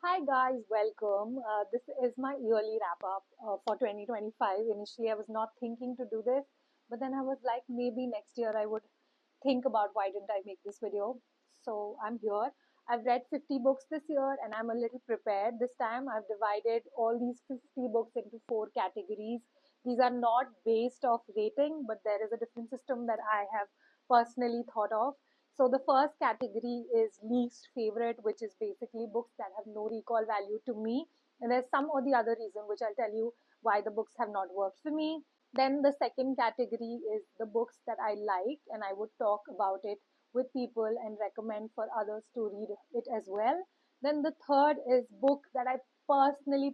Hi guys, welcome. This is my yearly wrap up for 2025. Initially, I was not thinking to do this, but then I was like, maybe next year I would think about why didn't I make this video. So I'm here. I've read 50 books this year and I'm a little prepared this time. I've divided all these 50 books into four categories. These are not based off rating, but there is a different system that I have personally thought of. So the first category is least favorite, which is basically books that have no recall value to me. And there's some or the other reason, which I'll tell you why the books have not worked for me. Then the second category is the books that I like and I would talk about it with people and recommend for others to read it as well. Then the third is book that I personally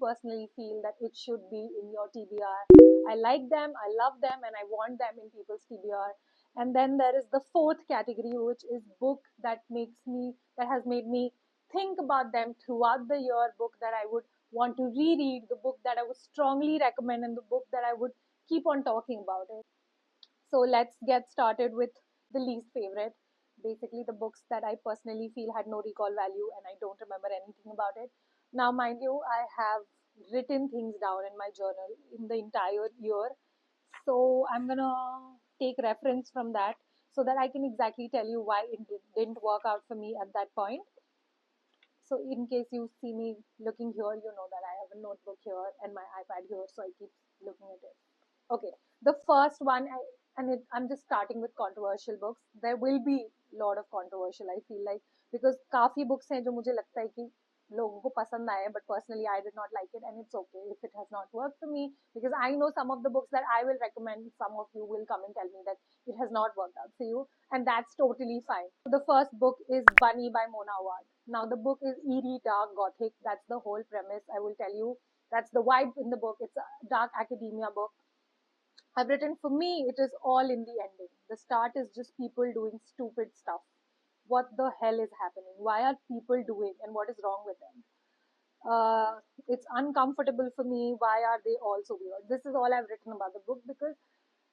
feel that it should be in your TBR. I like them, I love them, and I want them in people's TBR. And then there is the fourth category, which is book that has made me think about them throughout the year, book that I would want to reread, the book that I would strongly recommend, and the book that I would keep on talking about it. So let's get started with the least favorite. Basically, the books that I personally feel had no recall value and I don't remember anything about it. Now, mind you, I have written things down in my journal in the entire year. So I'm gonna take reference from that so that I can exactly tell you why it didn't work out for me at that point. So in case you see me looking here, you know that I have a notebook here and my iPad here, so I keep looking at it. Okay, the first one, I'm just starting with controversial books. There will be a lot of controversial, I feel like, because काफी books हैं जो मुझे लगता है कि लोगों को पसंद आए, but personally I did not like it, and it's okay if it has not worked for me, because I know some of the books that I will recommend, some of you will come and tell me that it has not worked out for you, and that's totally fine. The first book is Bunny by Mona Awad. Now the book is eerie, dark, gothic. That's the whole premise. I will tell you. That's the vibe in the book. It's a dark academia book. I've written, for me, it is all in the ending. The start is just people doing stupid stuff. What the hell is happening? Why are people doing, and what is wrong with them? It's uncomfortable for me. Why are they all so weird? This is all I've written about the book, because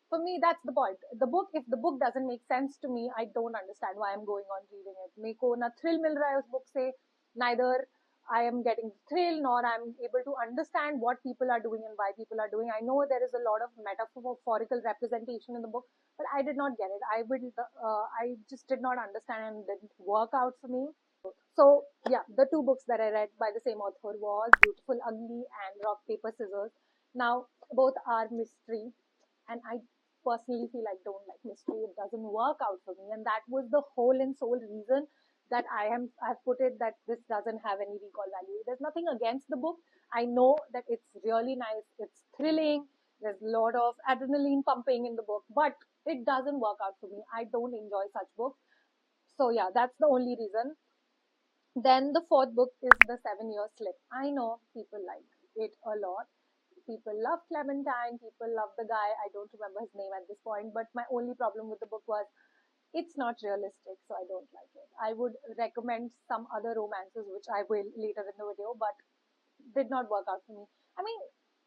for me that's the point. The book, if the book doesn't make sense to me, I don't understand why I'm going on reading it. Meko na thrill mil raha hai us book se, neither I am getting thrill nor I'm able to understand what people are doing and why people are doing. I know there is a lot of metaphorical representation in the book, but I did not get it. I just did not understand and didn't work out for me. So yeah, the two books that I read by the same author was Beautiful Ugly and Rock Paper Scissors. Now both are mystery, and I personally feel I don't like mystery. It doesn't work out for me, and that was the whole and sole reason that I've put it that this doesn't have any recall value. There's nothing against the book. I know that it's really nice. It's thrilling. There's a lot of adrenaline pumping in the book, but it doesn't work out for me. I don't enjoy such books. So yeah, that's the only reason. Then the fourth book is The 7 Year Slip. I know people like it a lot. People love Clementine. People love the guy. I don't remember his name at this point. But my only problem with the book was it's not realistic, so I don't like it. I would recommend some other romances, which I will later in the video, but did not work out for me. I mean,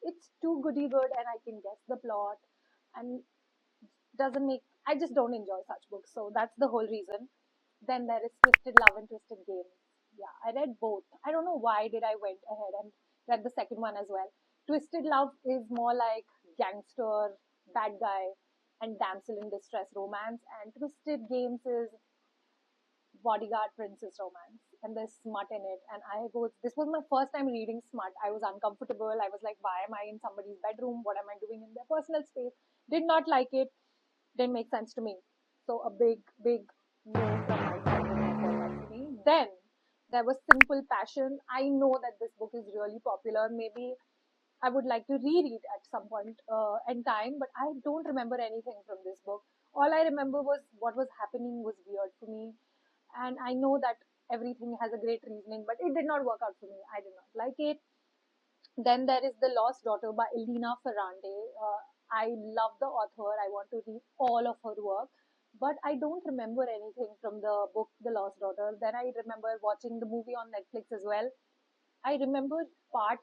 it's too goody good, and I can guess the plot, and doesn't make. I just don't enjoy such books, so that's the whole reason. Then there is Twisted Love and Twisted Games. Yeah, I read both. I don't know why did I went ahead and read the second one as well. Twisted Love is more like gangster, bad guy, and damsel in distress romance, and Twisted Games is bodyguard princess romance, and there's smut in it. And this was my first time reading smut. I was uncomfortable. I was like, why am I in somebody's bedroom? What am I doing in their personal space? Did not like it. Didn't make sense to me. So a big no from my side did not work out for me. Then there was Simple Passion. I know that this book is really popular. Maybe I would like to reread at some point in time, but I don't remember anything from this book. All I remember was what was happening was weird for me, and I know that everything has a great reasoning, but it did not work out for me. I did not like it. Then there is The Lost Daughter by Elena Ferrante. I love the author. I want to read all of her work, but I don't remember anything from the book The Lost Daughter. Then I remember watching the movie on Netflix as well. I remember part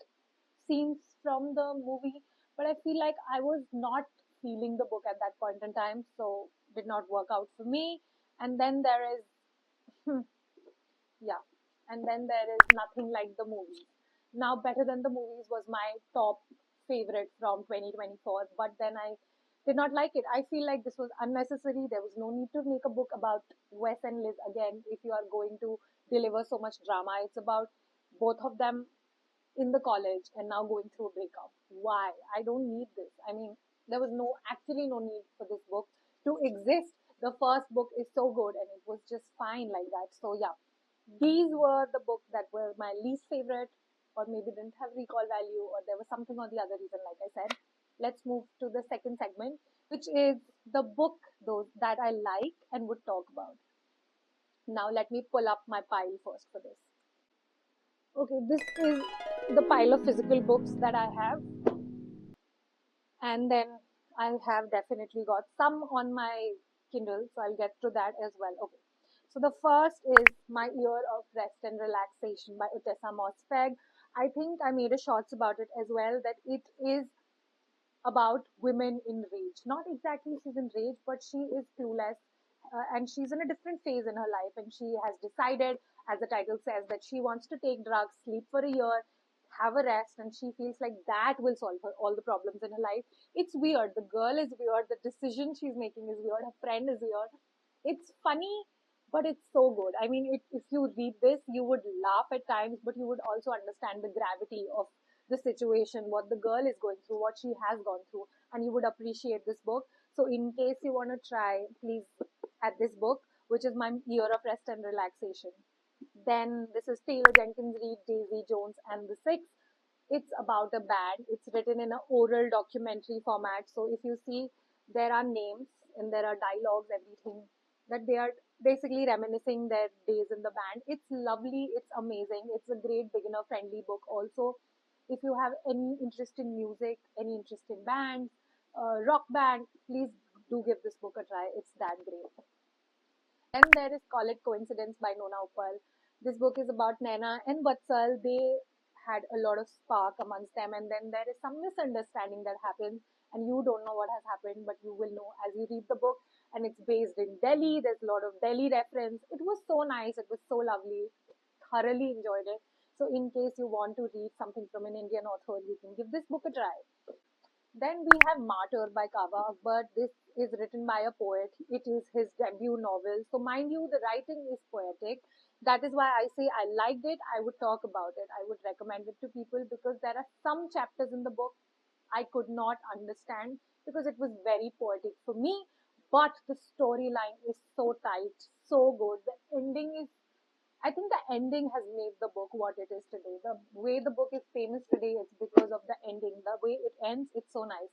scenes from the movie, but I feel like I was not feeling the book at that point in time, so did not work out for me. And then there is, yeah, and then there is Nothing Like the Movies. Now, Better Than the Movies was my top favorite from 2024, but then I did not like it. I feel like this was unnecessary. There was no need to make a book about Wes and Liz again if you are going to deliver so much drama. It's about both of them in the college and now going through a breakup. Why? I don't need this. I mean, there was actually no need for this book to exist. The first book is so good and it was just fine like that. So, yeah, these were the books that were my least favorite, or maybe didn't have recall value, or there was something or the other reason, like I said. Let's move to the second segment, which is the book those that I like and would talk about. Now, let me pull up my pile first for this. Okay, this is the pile of physical books that I have, and then I have definitely got some on my Kindle, so I'll get to that as well. Okay, so the first is My Year of Rest and Relaxation by Utessa Mossfegh. I think I made a shorts about it as well, that it is about women in rage. Not exactly she's in rage, but she is clueless, and she's in a different phase in her life, and she has decided, as the title says, that she wants to take drugs, sleep for a year, have a rest, and she feels like that will solve her all the problems in her life. It's weird. The girl is weird. The decision she's making is weird. Her friend is weird. It's funny, but it's so good. I mean, if you read this, you would laugh at times, but you would also understand the gravity of the situation, what the girl is going through, what she has gone through, and you would appreciate this book. So, in case you want to try, please add this book, which is My Year of Rest and Relaxation. Then this is Taylor Jenkins Reid, Daisy Jones and the Six. It's about a band. It's written in an oral documentary format. So if you see, there are names and there are dialogues, everything, that they are basically reminiscing their days in the band. It's lovely. It's amazing. It's a great beginner friendly book. Also, if you have any interest in music, any interest in bands, rock band, please do give this book a try. It's that great. Then there is Call It Coincidence by Nona Uppal. This book is about Naina and Vatsal. They had a lot of spark amongst them, and then there is some misunderstanding that happens, and you don't know what has happened, but you will know as you read the book. And it's based in Delhi. There's a lot of Delhi reference. It was so nice. It was so lovely. Thoroughly enjoyed it. So, in case you want to read something from an Indian author, you can give this book a try. Then we have Martyr by Kava Akbar. This is written by a poet. It is his debut novel. So, mind you, the writing is poetic. That is why I say I liked it. I would talk about it. I would recommend it to people because there are some chapters in the book I could not understand because it was very poetic for me. But the storyline is so tight, so good. The ending is, I think the ending has made the book what it is today. The way the book is famous today is because of the ending. The way it ends, it's so nice.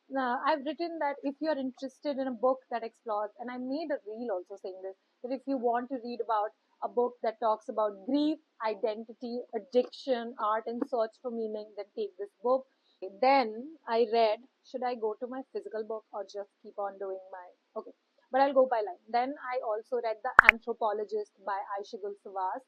Now, I've written that if you're interested in a book that explores, and I made a reel also saying this, that if you want to read about a book that talks about grief, identity, addiction, art, and search for meaning, then take this book. Then I read, should I go to my physical book or just keep on doing my, okay, but I'll go by line. Then I also read The Anthropologist by Aishigul Savas.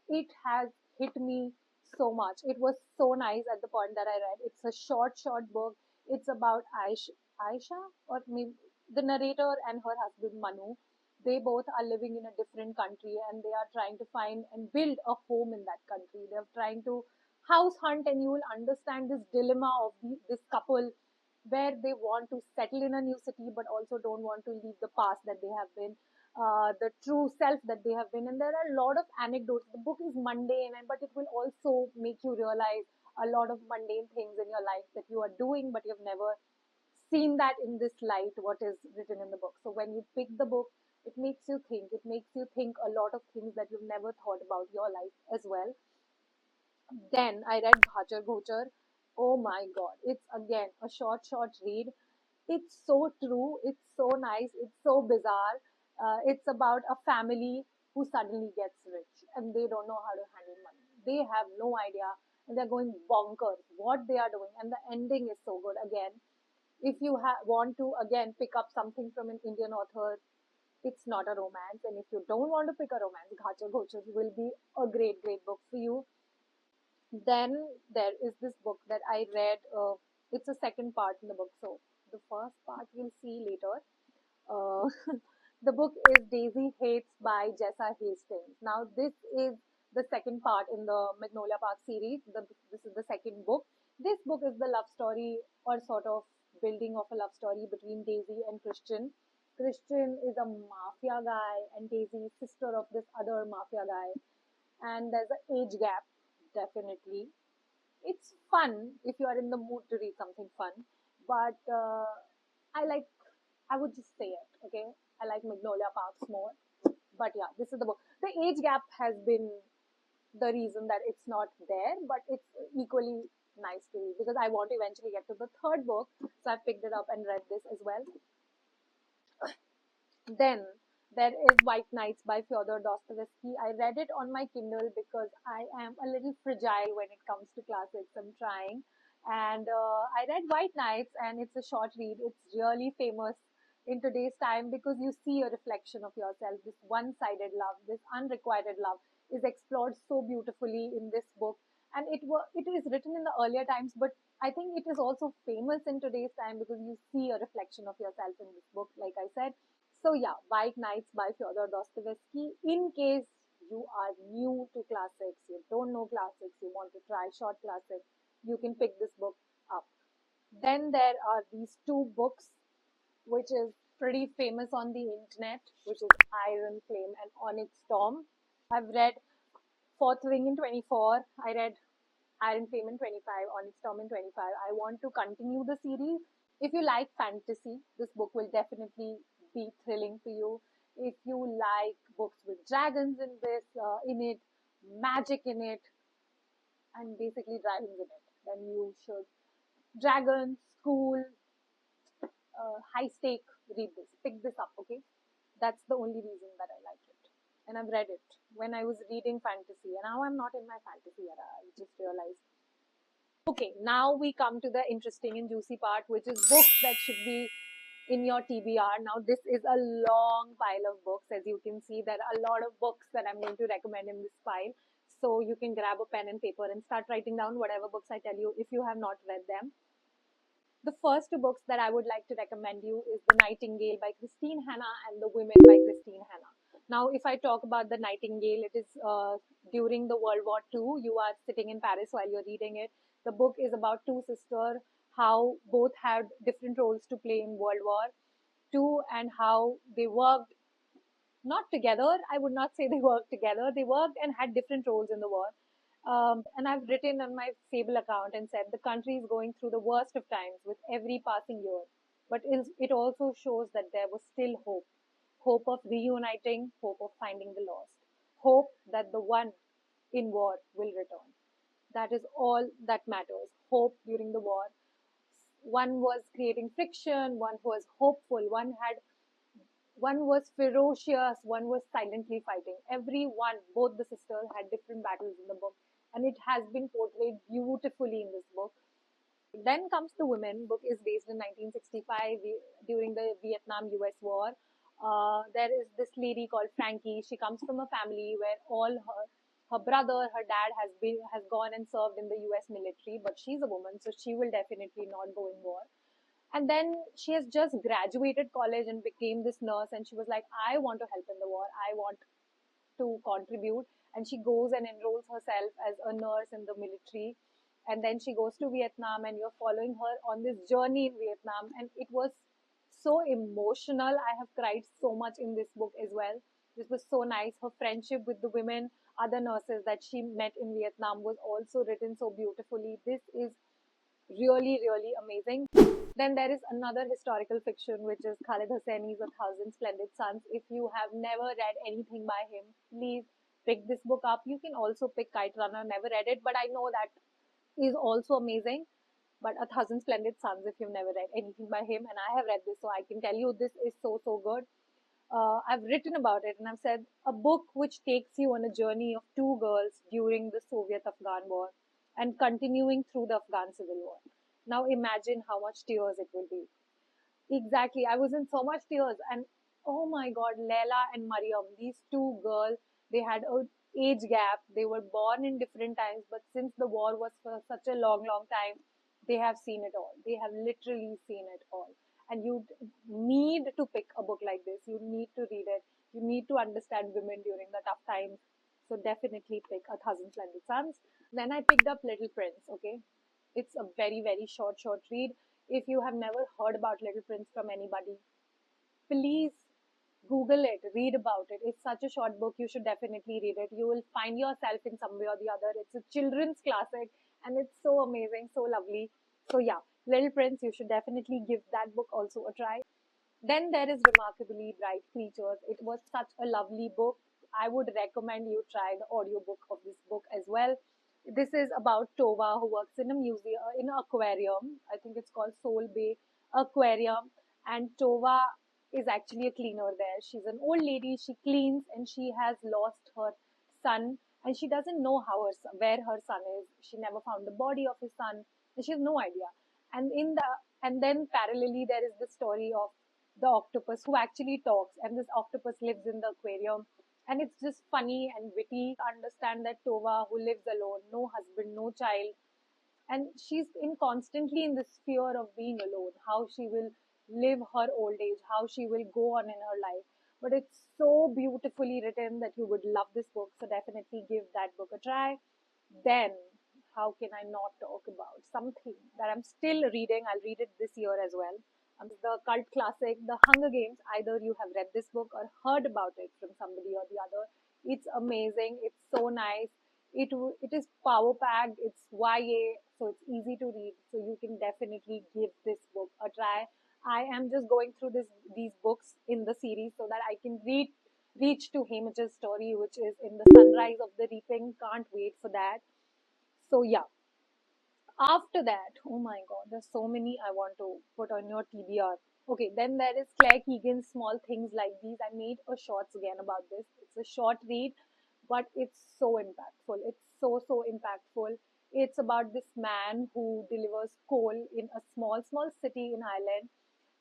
It has hit me so much. It was so nice at the point that I read. It's a short book. It's about Aisha, or maybe the narrator and her husband Manu. They both are living in a different country and they are trying to find and build a home in that country. They're trying to house hunt, and you will understand this dilemma of this couple where they want to settle in a new city but also don't want to leave the past that they have been, the true self that they have been. And there are a lot of anecdotes. The book is mundane, but it will also make you realize a lot of mundane things in your life that you are doing but you've never seen that in this light, what is written in the book. So when you pick the book, it makes you think. It makes you think a lot of things that you've never thought about your life as well. Then I read Bhajar Bhojar. Oh my god, it's again a short read. It's so true, it's so nice, it's so bizarre. It's about a family who suddenly gets rich and they don't know how to handle money. They have no idea and they're going bonkers what they are doing, and the ending is so good. Again, if you want to again pick up something from an Indian author, it's not a romance, and if you don't want to pick a romance, Bhajar Bhojar will be a great book for you. Then there is this book that I read. It's a second part in the book, so the first part we'll see later. Uh, the book is Daisy Hates by Jessa Hastings. Now, this is the second part in the Magnolia Park series. This is the second book. This book is the love story, or sort of building of a love story between Daisy and Christian. Christian is a mafia guy, and Daisy is sister of this other mafia guy. And there's an age gap, definitely. It's fun if you are in the mood to read something fun, but I like, I would just say it, okay? I like Magnolia Parks more. But yeah, this is the book. The age gap has been the reason that it's not there, but it's equally nice to read because I want to eventually get to the third book. So I picked it up and read this as well. Then there is White Nights by Fyodor Dostoevsky. I read it on my Kindle because I am a little fragile when it comes to classics. I'm trying. And I read White Nights, and it's a short read. It's really famous in today's time because you see a reflection of yourself. This one sided love, this unrequited love is explored so beautifully in this book. And it is written in the earlier times, but I think it is also famous in today's time because you see a reflection of yourself in this book, like I said. So yeah, White Nights by Fyodor Dostoevsky. In case you are new to classics, you don't know classics, you want to try short classics, you can pick this book up. Then there are these two books which is pretty famous on the internet, which is Iron Flame and Onyx Storm. I've read Fourth Wing in 24. I read Iron Flame in 25, Onyx Storm in 25. I want to continue the series. If you like fantasy, this book will definitely be thrilling to you. If you like books with dragons in it, magic in it, and basically dragons in it, then you should. Dragons, school, high stake, read this. Pick this up, okay? That's the only reason that I like it. And I've read it when I was reading fantasy. And now I'm not in my fantasy era. I just realized. Okay, now we come to the interesting and juicy part, which is books that should be in your TBR. Now, this is a long pile of books. As you can see, there are a lot of books that I'm going to recommend in this pile. So you can grab a pen and paper and start writing down whatever books I tell you if you have not read them. The first two books that I would like to recommend you is The Nightingale by Christine Hanna and The Women by Christine Hanna. Now, if I talk about The Nightingale, it is during the World War II. You are sitting in Paris while you're reading it. The book is about two sisters, how both had different roles to play in World War II and how they worked not together. I would not say they worked together. They worked and had different roles in the war. And I've written on my Fable account and said the country is going through the worst of times with every passing year. But it also shows that there was still hope. Hope of reuniting, hope of finding the lost, hope that the one in war will return. That is all that matters. Hope during the war. One was creating friction, one was hopeful, one was ferocious, one was silently fighting. Every one, both the sisters had different battles in the book, and it has been portrayed beautifully in this book. Then comes The Women. Book is based in 1965 during the Vietnam-US War. There is this lady called Frankie. She comes from a family where all her brother, her dad has gone and served in the US military, but she's a woman, so she will definitely not go in war. And then she has just graduated college and became this nurse, and she was like, I want to help in the war, I want to contribute. And she goes and enrolls herself as a nurse in the military, and then she goes to Vietnam, and you're following her on this journey in Vietnam. And it was so emotional. I have cried so much in this book as well. This was so nice. Her friendship with the women, other nurses that she met in Vietnam, was also written so beautifully. This is really, really amazing. Then there is another historical fiction, which is Khalid Hosseini's A Thousand Splendid Suns. If you have never read anything by him, please pick this book up. You can also pick Kite Runner. Never read it, but I know that is also amazing. But A Thousand Splendid Suns, if you've never read anything by him, and I have read this, so I can tell you this is so, so good. I've written about it, and I've said a book which takes you on a journey of two girls during the Soviet-Afghan war and continuing through the Afghan civil war. Now imagine how much tears it will be. Exactly. I was in so much tears. And oh my God, Leila and Mariam, these two girls, they had a age gap. They were born in different times, but since the war was for such a long, long time, they have seen it all. They have literally seen it all. And you need to pick a book like this. You need to read it. You need to understand women during the tough times. So definitely pick A Thousand Splendid Suns. Then I picked up Little Prince. Okay, it's a very very short read. If you have never heard about Little Prince from anybody, please Google it, read about it. It's such a short book. You should definitely read it. You will find yourself in some way or the other. It's a children's classic and it's so amazing, so lovely. So, yeah, Little Prince, you should definitely give that book also a try. Then there is Remarkably Bright Creatures. It was such a lovely book. I would recommend you try the audiobook of this book as well. This is about Tova who works in a museum, in an aquarium. I think it's called Soul Bay Aquarium. And Tova is actually a cleaner there. She's an old lady. She cleans and she has lost her son. And she doesn't know where her son is. She never found the body of his son. And she has no idea. And then parallelly there is the story of the octopus who actually talks, and this octopus lives in the aquarium, and it's just funny and witty. Understand that Tova, who lives alone, no husband, no child, and she's in constantly in this fear of being alone, how she will live her old age, how she will go on in her life. But it's so beautifully written that you would love this book, so definitely give that book a try. Then how can I not talk about something that I'm still reading? I'll read it this year as well. The cult classic, The Hunger Games. Either you have read this book or heard about it from somebody or the other. It's amazing. It's so nice. It is power packed. It's YA, so it's easy to read. So you can definitely give this book a try. I am just going through these books in the series so that I can reach to Hemaj's story, which is in the Sunrise of the Reaping. Can't wait for that. So yeah, after that, oh my god, there's so many I want to put on your TBR. Okay, then there is Claire Keegan's Small Things Like These. I made a shorts again about this. It's a short read, but it's so impactful. It's so impactful. It's about this man who delivers coal in a small city in Ireland,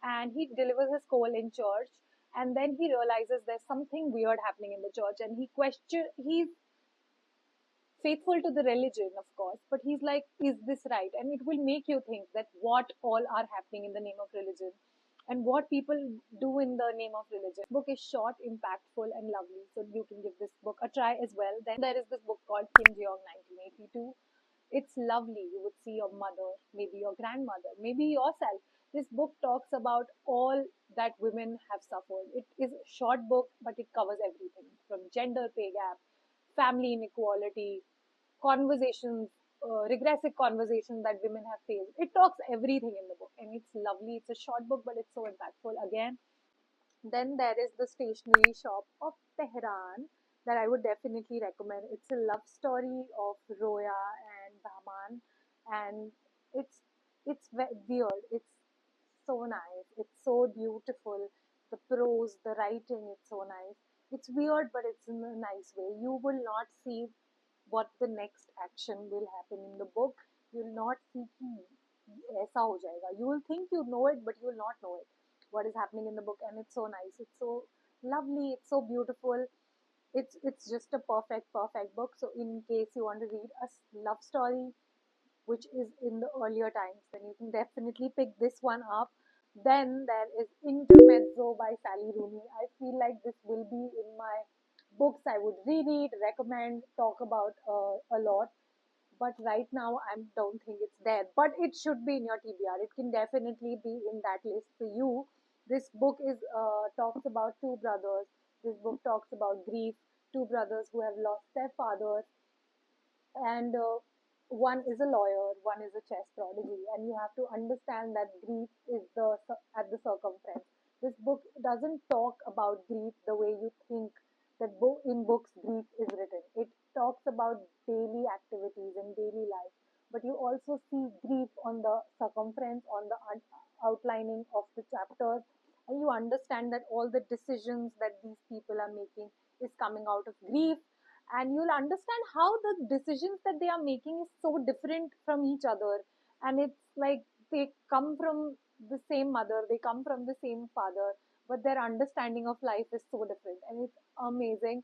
and he delivers his coal in church, and then he realizes there's something weird happening in the church, and he's faithful to the religion, of course, but he's like, is this right? And it will make you think that what all are happening in the name of religion and what people do in the name of religion. Book is short, impactful, and lovely, so you can give this book a try as well. Then there is this book called Kim Jeong 1982. It's lovely. You would see your mother, maybe your grandmother, maybe yourself. This book talks about all that women have suffered. It is a short book, but it covers everything from gender pay gap, family inequality, conversations, regressive conversations that women have faced. It talks everything in the book, and it's lovely. It's a short book, but it's so impactful. Again, then there is the stationery shop of Tehran that I would definitely recommend. It's a love story of Roya and Bahman, and it's weird. It's so nice. It's so beautiful. The prose, the writing, it's so nice. It's weird, but it's in a nice way. You will not see what the next action will happen in the book. You will not see ऐसा हो जाएगा. You will think you know it, but you will not know it. What is happening in the book, and it's so nice. It's so lovely. It's so beautiful. It's just a perfect book. So in case you want to read a love story which is in the earlier times, then you can definitely pick this one up. Then there is Intermezzo by Sally Rooney. I feel like this will be in my books I would reread, recommend, talk about a lot. But right now, I don't think it's there. But it should be in your TBR. It can definitely be in that list for you. This book is talks about two brothers. This book talks about grief. Two brothers who have lost their father, and one is a lawyer, one is a chess prodigy, and you have to understand that grief is at the circumference. This book doesn't talk about grief the way you think that in books grief is written. It talks about daily activities and daily life, but you also see grief on the circumference, on the outlining of the chapters, and you understand that all the decisions that these people are making is coming out of grief, and you'll understand how the decisions that they are making is so different from each other, and it's like they come from the same mother, they come from the same father, but their understanding of life is so different, and it's amazing.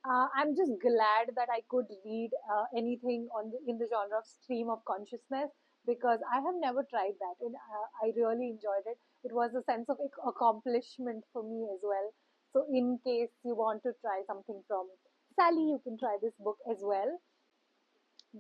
I'm just glad that I could read anything in the genre of stream of consciousness, because I have never tried that, and I really enjoyed it. It was a sense of accomplishment for me as well. So, in case you want to try something from Sally, you can try this book as well.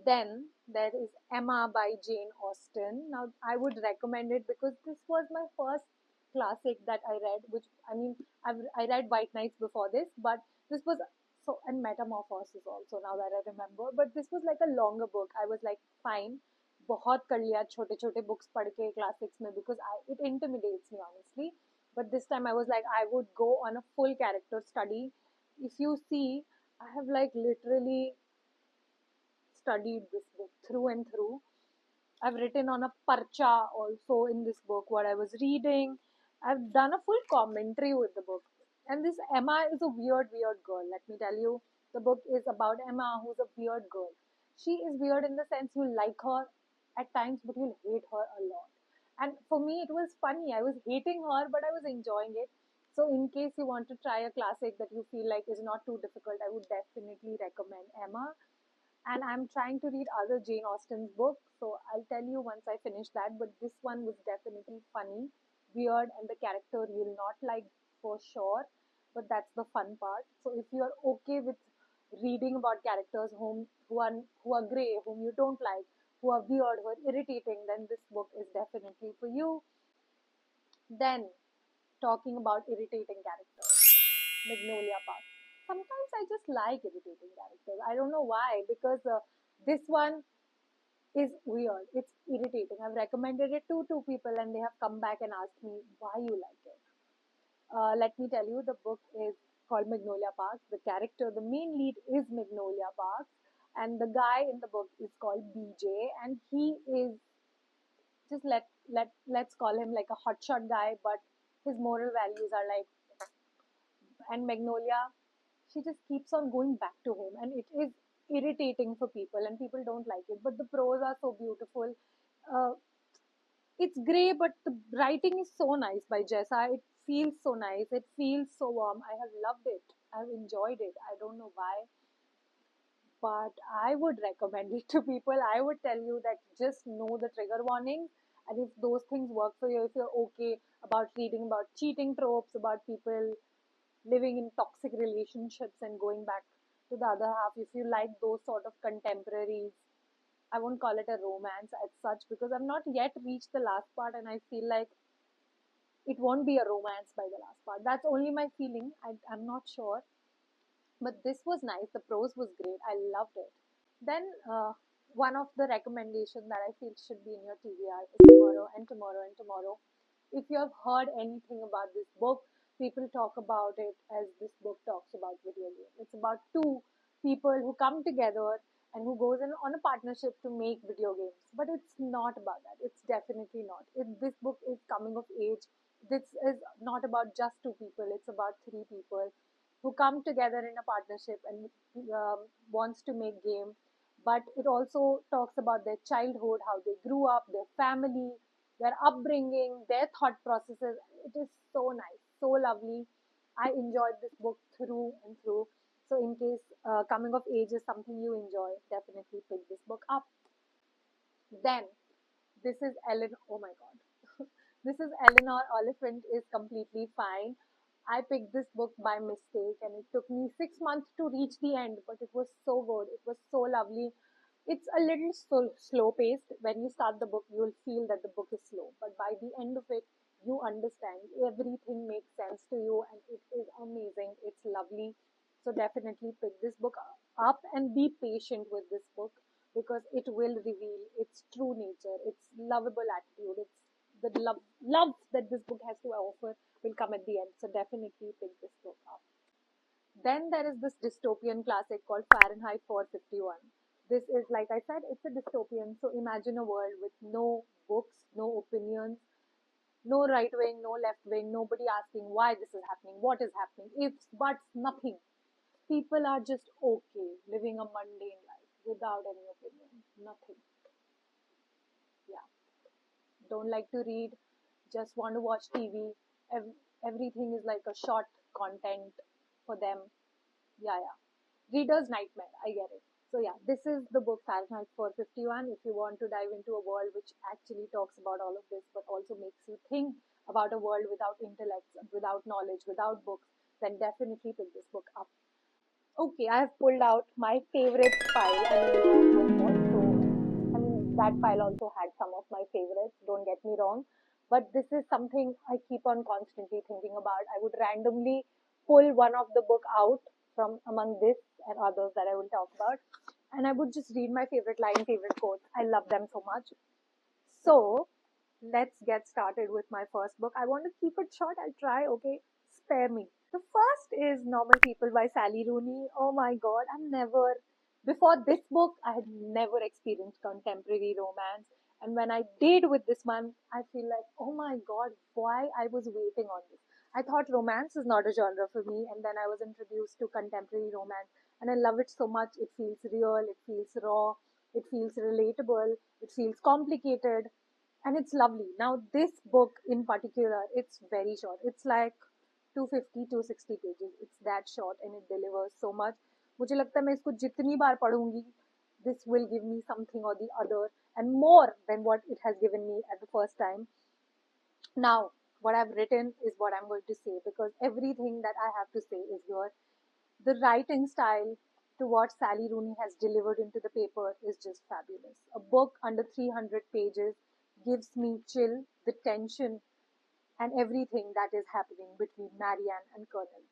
Then there is Emma by Jane Austen. Now, I would recommend it because this was my first classic that I read, which I mean, I read White Nights before this, but this was so, and Metamorphosis also, now that I remember. But this was like a longer book. I was like, fine, बहुत कर लिया छोटे छोटे books पढ़ के classics में, because it intimidates me honestly. But this time I was like, I would go on a full character study. If you see, I have like literally studied this book through and through. I've written on a parcha also in this book what I was reading. I've done a full commentary with the book. And this Emma is a weird, weird girl. Let me tell you, the book is about Emma, who's a weird girl. She is weird in the sense you like her at times, but you'll hate her a lot. And for me, it was funny. I was hating her, but I was enjoying it. So, in case you want to try a classic that you feel like is not too difficult, I would definitely recommend Emma. And I'm trying to read other Jane Austen's books, so I'll tell you once I finish that. But this one was definitely funny, weird, and the character you'll not like for sure. But that's the fun part. So if you are okay with reading about characters who are grey, whom you don't like, who are weird, who are irritating, then this book is definitely for you. Then, talking about irritating characters, Magnolia Park. Sometimes I just like irritating characters. I don't know why, because this one is weird. It's irritating. I've recommended it to two people and they have come back and asked me why you like it. Let me tell you, the book is called Magnolia Park. The character, the main lead is Magnolia Park, and the guy in the book is called BJ, and he is just let's call him like a hotshot guy, but his moral values are like, and Magnolia, she just keeps on going back to him, and it is irritating for people, and people don't like it. But the prose are so beautiful. Uh, it's grey, but the writing is so nice by Jessa. It feels so nice. It feels so warm. I have loved it. I've enjoyed it. I don't know why, but I would recommend it to people. I would tell you that just know the trigger warnings, and if those things work for you, if you're okay about reading about cheating tropes, about people living in toxic relationships and going back to the other half, if you like those sort of contemporaries, I won't call it a romance as such because I've not yet reached the last part and I feel like it won't be a romance by the last part. That's only my feeling. I'm not sure. But this was nice. The prose was great. I loved it. Then one of the recommendations that I feel should be in your TBR is Tomorrow and Tomorrow and Tomorrow. If you have heard anything about this book, people talk about it as this book talks about video games. It's about two people who come together and who goes in on a partnership to make video games. But it's not about that. It's definitely not. This book is coming of age. This is not about just two people. It's about three people who come together in a partnership and wants to make game. But it also talks about their childhood, how they grew up, their family, their upbringing, their thought processes. It is so nice, so lovely. I enjoyed this book through and through. So in case coming of age is something you enjoy, definitely pick this book up. Then this is Ellen. Oh my God. This is Eleanor Oliphant is completely fine. I picked this book by mistake and it took me 6 months to reach the end, but it was so good. It was so lovely. It's a little slow paced. When you start the book, you'll feel that the book is slow, but by the end of it, you understand everything makes sense to you and it is amazing. It's lovely. So definitely pick this book up and be patient with this book because it will reveal its true nature, its lovable attitude, its the love that this book has to offer will come at the end. So definitely pick this book up. Then there is this dystopian classic called Fahrenheit 451. This is, like I said, it's a dystopian. So imagine a world with no books, no opinions, no right wing, no left wing, nobody asking why this is happening, what is happening, ifs, buts, nothing. People are just okay living a mundane life without any opinion, nothing. Yeah, don't like to read, just want to watch TV. Everything is like a short content for them. Yeah, yeah. Reader's nightmare. I get it. So yeah, this is the book Fahrenheit 451. If you want to dive into a world which actually talks about all of this, but also makes you think about a world without intellect, without knowledge, without books, then definitely pick this book up. Okay, I have pulled out my favorite file. That file also had some of my favorites, don't get me wrong. But this is something I keep on constantly thinking about. I would randomly pull one of the book out from among this and others that I will talk about. And I would just read my favorite line, favorite quotes. I love them so much. So let's get started with my first book. I want to keep it short. I'll try. Okay, spare me. The first is Normal People by Sally Rooney. Oh my god, before this book, I had never experienced contemporary romance. And when I did with this one, I feel like, oh my god, why I was waiting on this. I thought romance is not a genre for me, and then I was introduced to contemporary romance, and I love it so much. It feels real, it feels raw, it feels relatable, it feels complicated, and it's lovely. Now, this book in particular, it's very short. It's like 250, 260 pages. It's that short and it delivers so much. मुझे लगता है मैं इसको जितनी बार पढ़ूंगी, this will give me something or the other and more than what it has given me at the first time. Now, what I've written is what I'm going to say, because everything that I have to say is here. The writing style to what Sally Rooney has delivered into the paper is just fabulous. A book under 300 pages gives me chill, the tension, and everything that is happening between Marianne and Colonel.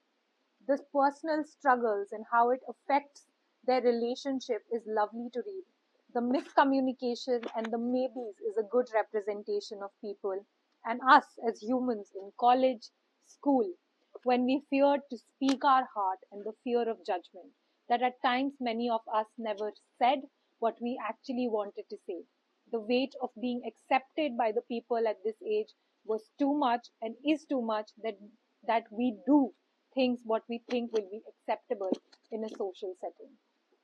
The personal struggles and how it affects their relationship is lovely to read. The miscommunication and the maybes is a good representation of people and us as humans in college, school, when we fear to speak our heart and the fear of judgment, that at times many of us never said what we actually wanted to say. The weight of being accepted by the people at this age was too much and is too much, that we do things what we think will be acceptable in a social setting.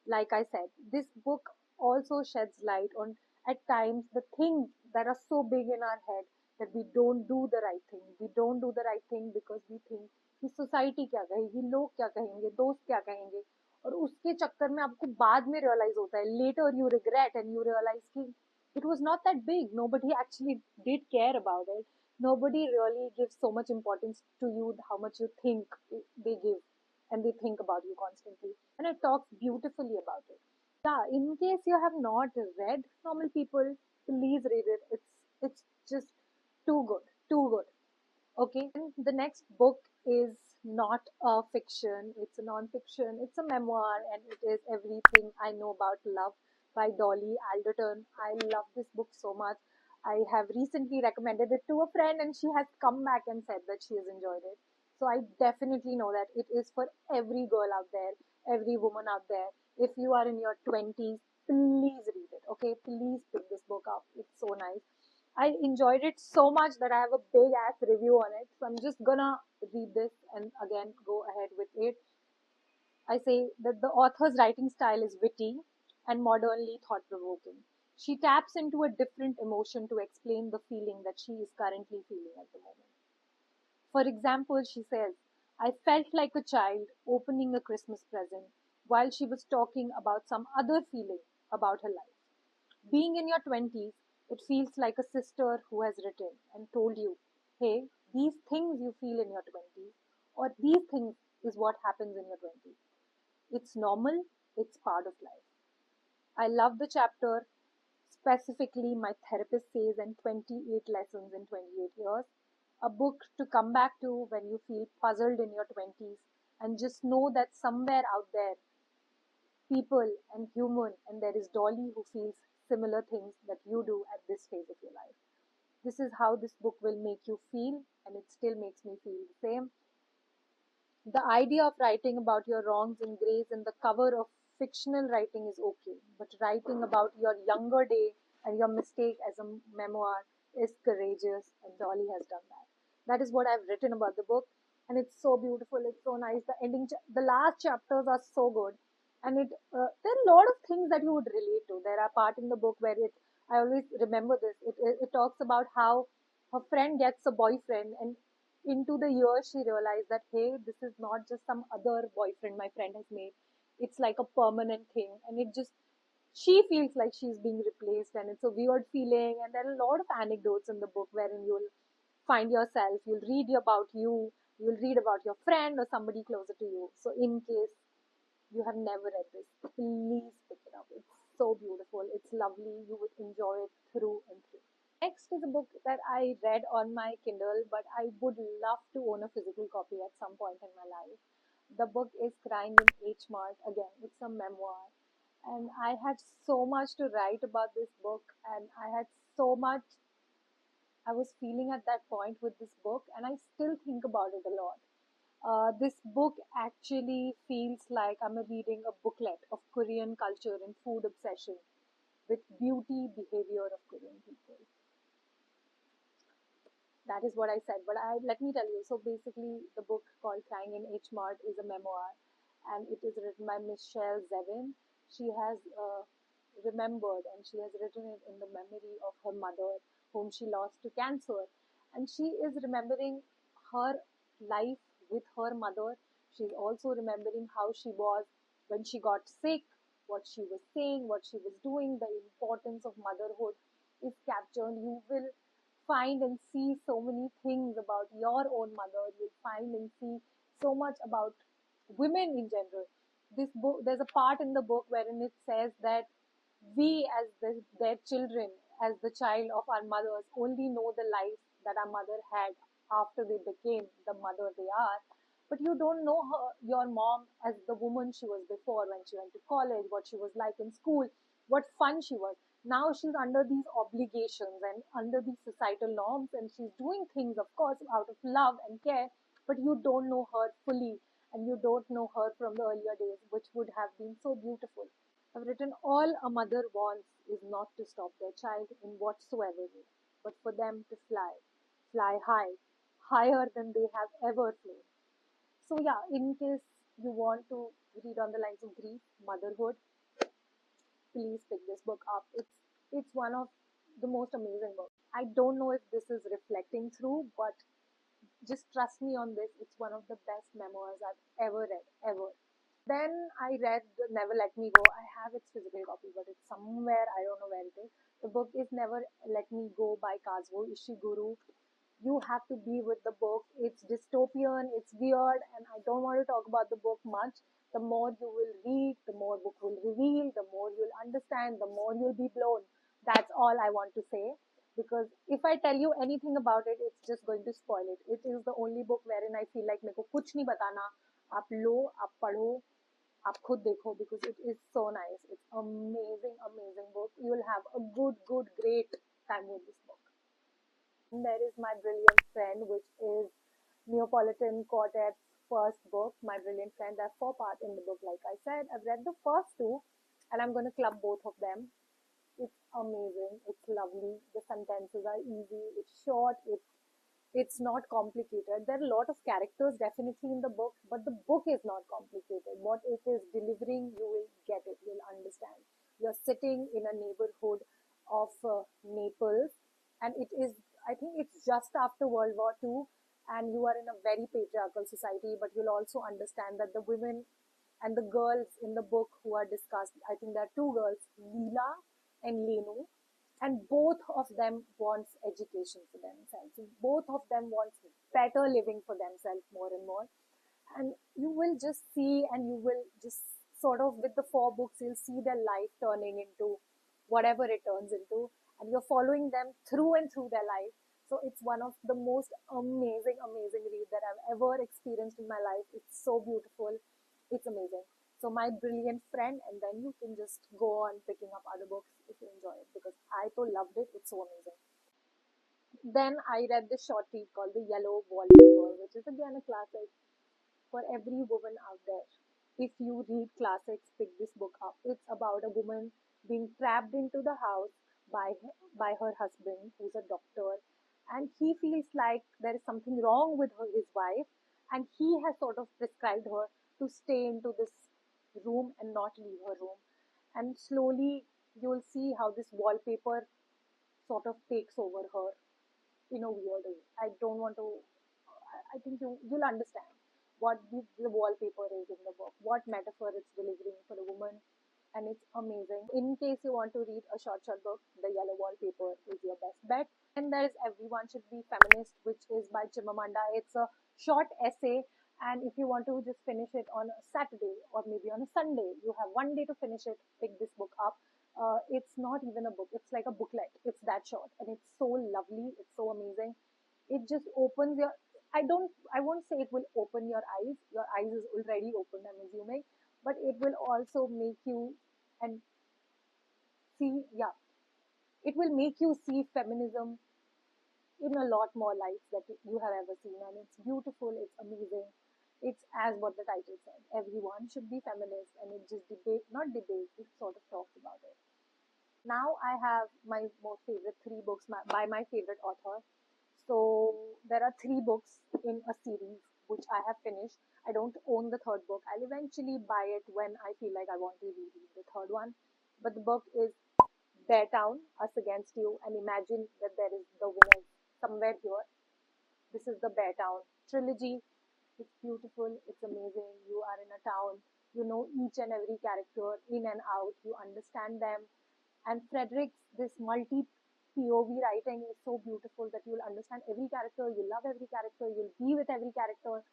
Like I said, this book also sheds light on at times the things that are so big in our head that we don't do the right thing. We don't do the right thing because we think कि society क्या कहेगी, लोग क्या कहेंगे, दोस्त क्या कहेंगे, और उसके चक्कर में आपको बाद में रियलाइज होता है, later you regret and you realize कि it was not that big. Nobody actually did care about it. Nobody really gives so much importance to you, how much you think they give, and they think about you constantly. And it talks beautifully about it. Yeah, in case you have not read Normal People, please read it. It's just too good, too good. Okay, and the next book is not a fiction, it's a non-fiction, it's a memoir, and it is Everything I Know About Love by Dolly Alderton. I love this book so much. I have recently recommended it to a friend, and she has come back and said that she has enjoyed it. So I definitely know that it is for every girl out there, every woman out there. If you are in your 20s, please read it, okay? Please pick this book up. It's so nice. I enjoyed it so much that I have a big ass review on it. So I'm just gonna read this and again go ahead with it. I say that the author's writing style is witty and modernly thought provoking. She taps into a different emotion to explain the feeling that she is currently feeling at the moment. For example, she says, I felt like a child opening a Christmas present while she was talking about some other feeling about her life. Being in your 20s, it feels like a sister who has written and told you, hey, these things you feel in your 20s, or these things is what happens in your 20s. It's normal, it's part of life. I love the chapter, specifically my therapist says, and 28 lessons in 28 years. A book to come back to when you feel puzzled in your 20s, and just know that somewhere out there people and human, and there is Dolly who feels similar things that you do at this phase of your life. This is how this book will make you feel, and it still makes me feel the same. The idea of writing about your wrongs and grays in the cover of fictional writing is okay, but writing about your younger day and your mistake as a memoir is courageous, and Dolly has done that. That is what I've written about the book, and it's so beautiful. It's so nice. The last chapters are so good, and there are a lot of things that you would relate to. There are part in the book where I always remember this. It talks about how her friend gets a boyfriend, and into the years she realized that, hey, this is not just some other boyfriend my friend has made. It's like a permanent thing, and it just she feels like she's being replaced, and it's a weird feeling. And there are a lot of anecdotes in the book wherein you'll find yourself, you'll read about you, you'll read about your friend or somebody closer to you. So in case you have never read this, please pick it up. It's so beautiful. It's lovely. You would enjoy it through and through. Next is a book that I read on my Kindle, but I would love to own a physical copy at some point in my life. The book is Crying in H Mart. Again, it's a memoir. And I had so much to write about this book, and I had so much I was feeling at that point with this book, and I still think about it a lot. This book actually feels like I'm reading a booklet of Korean culture and food obsession with beauty behavior of Korean people. That is what I said. But let me tell you. So basically, the book called Crying in H Mart is a memoir, and it is written by Michelle Zevin. She has remembered, and she has written it in the memory of her mother, whom she lost to cancer, and she is remembering her life with her mother. She's also remembering how she was when she got sick, what she was saying, what she was doing. The importance of motherhood is captured. You will find and see so many things about your own mother. You'll find and see so much about women in general. This book, there's a part in the book wherein it says that we, as their children, as the child of our mothers, only know the life that our mother had after they became the mother they are. But you don't know your mom as the woman she was before, when she went to college, what she was like in school, what fun she was. Now she's under these obligations and under these societal norms, and she's doing things, of course, out of love and care, but you don't know her fully, and you don't know her from the earlier days, which would have been so beautiful. I've written, all a mother wants is not to stop their child in whatsoever way, but for them to fly, fly high, higher than they have ever flown. So yeah, in case you want to read on the lines of grief, motherhood, please pick this book up. It's one of the most amazing books. I don't know if this is reflecting through, but just trust me on this. It's one of the best memoirs I've ever read, ever. Then I read Never Let Me Go. I have its physical copy, but it's somewhere. I don't know where it is. The book is Never Let Me Go by Kazuo Ishiguro. You have to be with the book. It's dystopian, it's weird, and I don't want to talk about the book much. The more you will read, the more book will reveal, the more you'll understand, the more you'll be blown. That's all I want to say. Because if I tell you anything about it, it's just going to spoil it. It is the only book wherein I feel like मेरे को कुछ नहीं बताना. आप लो, आप पढ़ो, आप खुद देखो, because it is so nice. It's amazing, amazing book. You will have a good, great time with this book. There is My Brilliant Friend, which is Neapolitan Quartet's first book. My Brilliant Friend, there are four parts in the book, like I said. I've read the first two, and I'm going to club both of them. It's amazing. It's lovely. The sentences are easy. It's short. It's not complicated. There are a lot of characters definitely in the book, but the book is not complicated. What it is delivering, you will get it. You'll understand. You're sitting in a neighborhood of Naples, and it is, I think it's just after World War II, and you are in a very patriarchal society, but you'll also understand that the women and the girls in the book who are discussed, I think there are two girls, Leela and Lenu, and both of them wants education for themselves. Both of them wants better living for themselves more and more. And you will just see, and you will just sort of, with the four books, you'll see their life turning into whatever it turns into, and you're following them through and through their life. So it's one of the most amazing reads that I've ever experienced in my life. It's so beautiful. It's amazing. So My Brilliant Friend, and then you can just go on picking up other books if you enjoy it, because I so loved it. It's so amazing. Then I read this short read called The Yellow Wallpaper, which is again a classic for every woman out there. If you read classics, pick this book up. It's about a woman being trapped into the house by by her husband, who's a doctor, and he feels like there is something wrong with his wife, and he has sort of prescribed her to stay into this room and not leave her room. And slowly, you'll see how this wallpaper sort of takes over her in a weird way. I don't want to. I think you'll understand what the wallpaper is in the book, what metaphor it's delivering for a woman, and it's amazing. In case you want to read a short book, The Yellow Wallpaper is your best bet. And there's Everyone Should Be Feminist, which is by Chimamanda. It's a short essay, And if you want to just finish it on a Saturday or maybe on a Sunday, you have one day to finish it, pick this book up. It's not even a book, it's like a booklet. It's that short and it's so lovely, it's so amazing. It just opens your, I won't say it will open your eyes. Your eyes is already opened, I'm assuming, but it will also make you and see, yeah, it will make you see feminism in a lot more lights that you have ever seen. And it's beautiful, it's amazing. It's as what the title said. Everyone should be feminist, and it just not debate, it sort of talks about it. Now I have my most favorite three books by my favorite author. So there are three books in a series which I have finished. I don't own the third book. I'll eventually buy it when I feel like I want to reread the third one. But the book is Bear Town, Us Against You, and imagine that there is the winner somewhere here. This is the Bear Town trilogy. It's beautiful, it's amazing. You are in a town, you know each and every character in and out, you understand them. And Frederick's this multi POV writing is so beautiful that you'll understand every character, you love every character, you'll be with every character,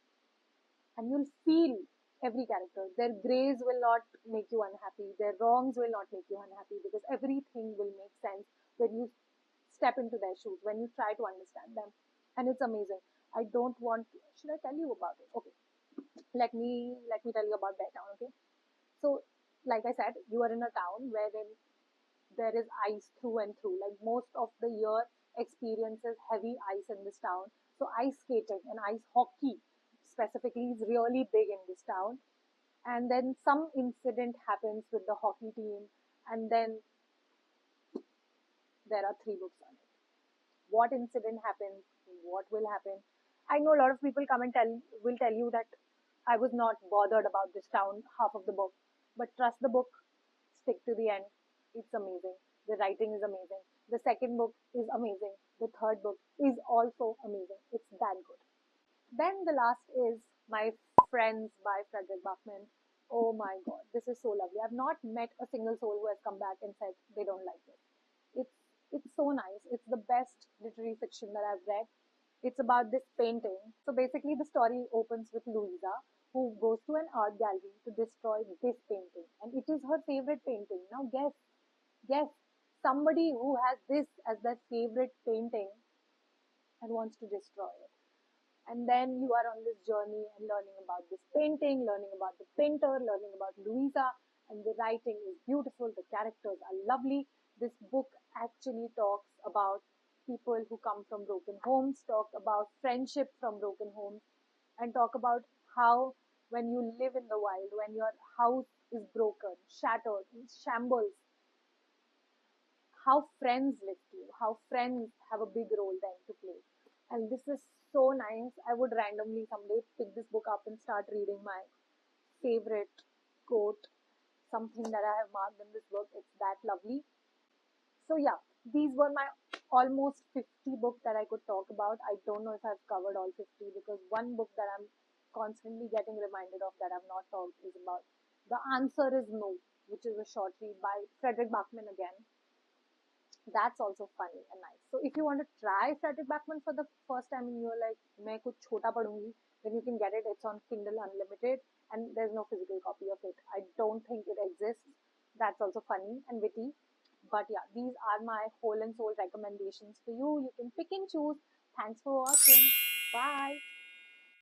and you'll feel every character. Their grays will not make you unhappy, their wrongs will not make you unhappy, because everything will make sense when you step into their shoes, when you try to understand them. And it's amazing. I don't want to, should I tell you about it? Okay. Let me tell you about that town, okay? So, like I said, you are in a town wherein there is ice through and through. Like most of the year experiences heavy ice in this town. So ice skating and ice hockey specifically is really big in this town. And then some incident happens with the hockey team, and then there are three books on it. What incident happened? What will happen? I know a lot of people come and tell you that I was not bothered about this town half of the book, but trust the book, stick to the end. It's amazing. The writing is amazing. The second book is amazing. The third book is also amazing. It's that good. Then the last is My Friends by Frederick Bachman. Oh my god, this is so lovely. I've not met a single soul who has come back and said they don't like it. It's it's so nice. It's the best literary fiction that I've read. It's about this painting. So basically, the story opens with Louisa, who goes to an art gallery to destroy this painting, and it is her favorite painting. Now guess, somebody who has this as their favorite painting and wants to destroy it. And then you are on this journey and learning about this painting, learning about the painter, learning about Louisa, and the writing is beautiful. The characters are lovely. This book actually talks about people who come from broken homes, talk about friendship from broken homes, and talk about how when you live in the wild, when your house is broken, shattered, in shambles, how friends lift you, how friends have a big role then to play. And this is so nice. I would randomly someday pick this book up and start reading my favorite quote, something that I have marked in this book. It's that lovely. So, yeah, these were my almost 50 books that I could talk about. I don't know if I've covered all 50, because one book that I'm constantly getting reminded of that I've not talked is about The Answer is No, which is a short read by Frederick Bachman again. That's also funny and nice. So if you want to try Frederick Bachman for the first time and you're like, मैं कुछ छोटा पढ़ूंगी, then you can get it. It's on Kindle Unlimited and there's no physical copy of it. I don't think it exists. That's also funny and witty. But yeah, these are my whole and soul recommendations for you. You can pick and choose. Thanks for watching. Bye.